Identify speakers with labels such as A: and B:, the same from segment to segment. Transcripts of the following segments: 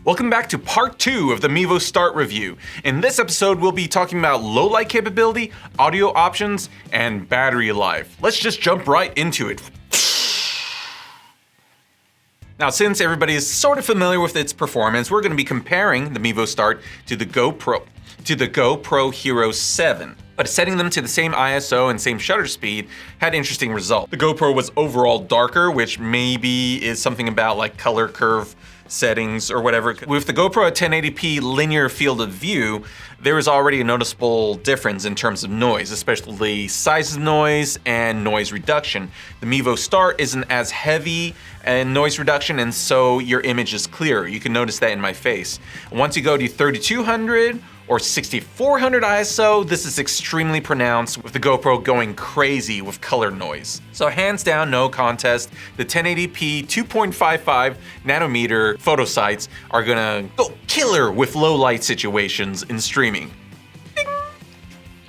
A: Welcome back to part 2 of the Mevo Start review. In this episode, we'll be talking about low light capability, audio options, and battery life. Let's just jump right into it. Now, since everybody is sort of familiar with its performance, we're going to be comparing the Mevo Start to the GoPro Hero 7. But setting them to the same ISO and same shutter speed had interesting results. The GoPro was overall darker, which maybe is something about like color curve settings or whatever. With the GoPro at 1080p linear field of view, there is already a noticeable difference in terms of noise, especially size of noise and noise reduction. The Mevo Start isn't as heavy in noise reduction, and so your image is clearer. You can notice that in my face. Once you go to 3200 or 6400 ISO, this is extremely pronounced, with the GoPro going crazy with color noise. So hands down, no contest, the 1080p 2.55 nanometer photo sites are gonna go killer with low light situations in streaming. Ding.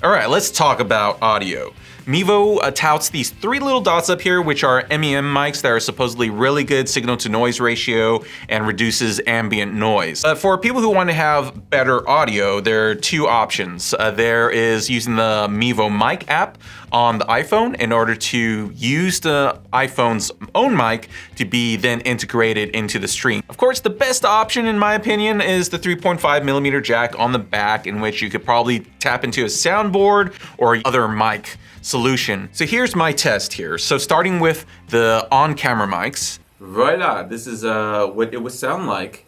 A: All right, let's talk about audio. Mevo touts these 3 little dots up here, which are MEM mics that are supposedly really good signal to noise ratio and reduces ambient noise. For people who want to have better audio, there are 2 options. There is using the Mevo mic app on the iPhone in order to use the iPhone's own mic to be then integrated into the stream. Of course, the best option in my opinion is the 3.5mm jack on the back, in which you could probably tap into a soundboard or other mic solution. So here's my test here. So starting with the on-camera mics. Voila, this is what it would sound like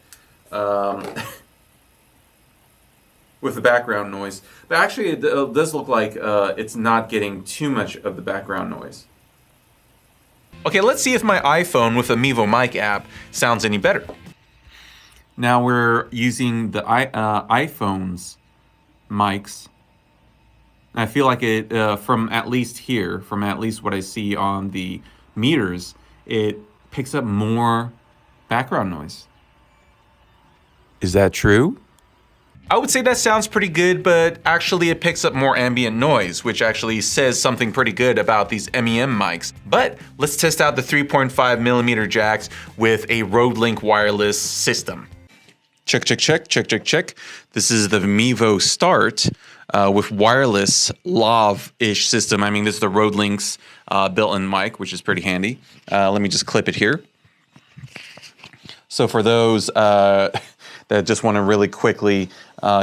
A: with the background noise. But actually it does look like it's not getting too much of the background noise. Okay, let's see if my iPhone with a Mevo mic app sounds any better. Now we're using the iPhone's mics. I feel like it, from at least here, from at least what I see on the meters, it picks up more background noise. Is that true? I would say that sounds pretty good, but actually it picks up more ambient noise, which actually says something pretty good about these MEM mics. But let's test out the 3.5mm jacks with a Rode Link wireless system. Check, check, check, check, check, check. This is the Mevo Start with wireless lav-ish system. I mean, this is the Rode Link's built-in mic, which is pretty handy. Let me just clip it here. So for those that just want to really quickly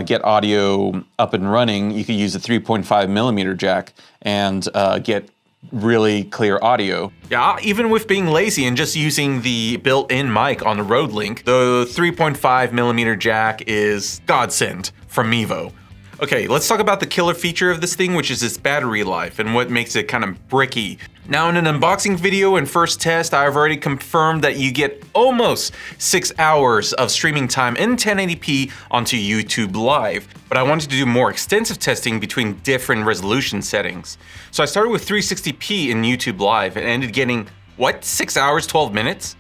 A: get audio up and running, you could use a 3.5mm jack and get really clear audio. Yeah, even with being lazy and just using the built-in mic on the Rode Link, the 3.5mm jack is godsend from Mevo. Okay, let's talk about the killer feature of this thing, which is its battery life and what makes it kind of bricky. Now, in an unboxing video and first test, I've already confirmed that you get almost 6 hours of streaming time in 1080p onto YouTube Live. But I wanted to do more extensive testing between different resolution settings. So I started with 360p in YouTube Live and ended getting, what, 6 hours, 12 minutes?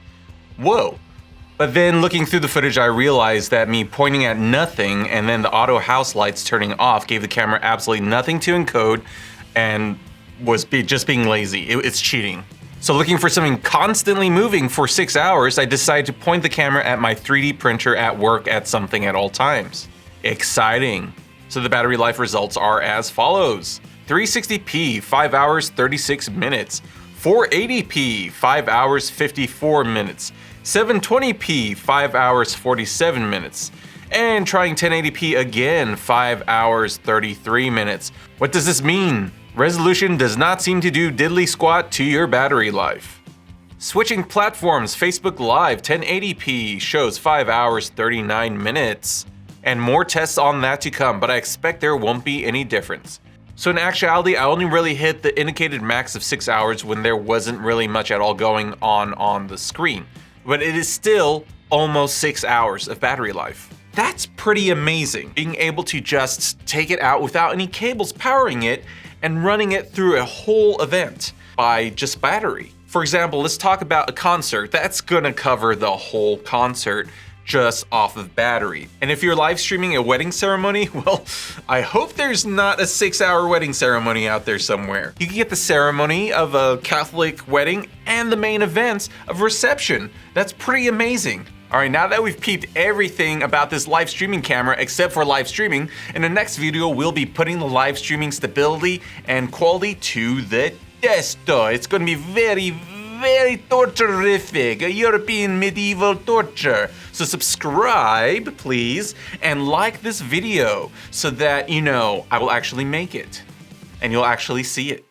A: Whoa. But then looking through the footage, I realized that me pointing at nothing and then the auto house lights turning off gave the camera absolutely nothing to encode and was just being lazy. It's cheating. So looking for something constantly moving for 6 hours, I decided to point the camera at my 3D printer at work at something at all times. Exciting. So the battery life results are as follows. 360p, 5 hours, 36 minutes. 480p, 5 hours, 54 minutes. 720p, 5 hours, 47 minutes. And trying 1080p again, 5 hours, 33 minutes. What does this mean? Resolution does not seem to do diddly squat to your battery life. Switching platforms, Facebook Live 1080p shows 5 hours, 39 minutes. And more tests on that to come, but I expect there won't be any difference. So in actuality, I only really hit the indicated max of 6 hours when there wasn't really much at all going on the screen. But it is still almost 6 hours of battery life. That's pretty amazing, being able to just take it out without any cables powering it and running it through a whole event by just battery. For example, let's talk about a concert. That's gonna cover the whole concert just off of battery. And if you're live streaming a wedding ceremony, well, I hope there's not a 6-hour wedding ceremony out there somewhere. You can get the ceremony of a Catholic wedding and the main events of reception. That's pretty amazing. All right, now that we've peeped everything about this live streaming camera except for live streaming, in the next video, we'll be putting the live streaming stability and quality to the test. It's gonna be very, very torturific, a European medieval torture. So subscribe, please, and like this video so that, you know, I will actually make it and you'll actually see it.